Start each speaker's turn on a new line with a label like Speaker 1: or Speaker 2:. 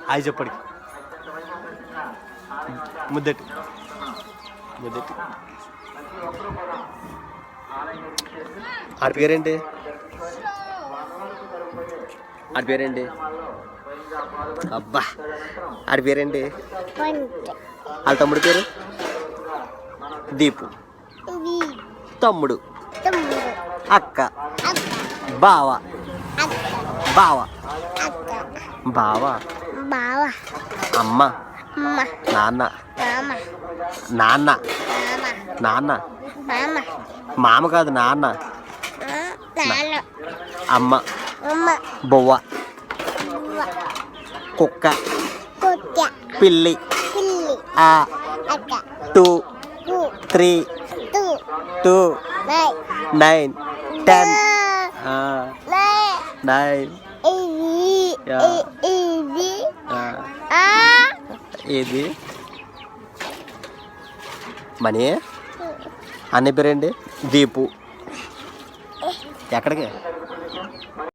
Speaker 1: Hi చెప్పడి. ముద్దటి ముద్దటి. ఆడి పేరేంటి? ఆడి పేరేంటి? అబ్బా ఆడి పేరేంటి? వాళ్ళ తమ్ముడి పేరు దీపు. తమ్ముడు అక్క బావ బావ బావ అమ్మ నాన్న నాన్న నాన్న మామ కాదు నాన్న అమ్మ బొవ్వ కుక్క పిల్లి 2 3 2 9 10 9 ఏది మనీ అన్న పేరేంటి? దీపు. ఎక్కడికి?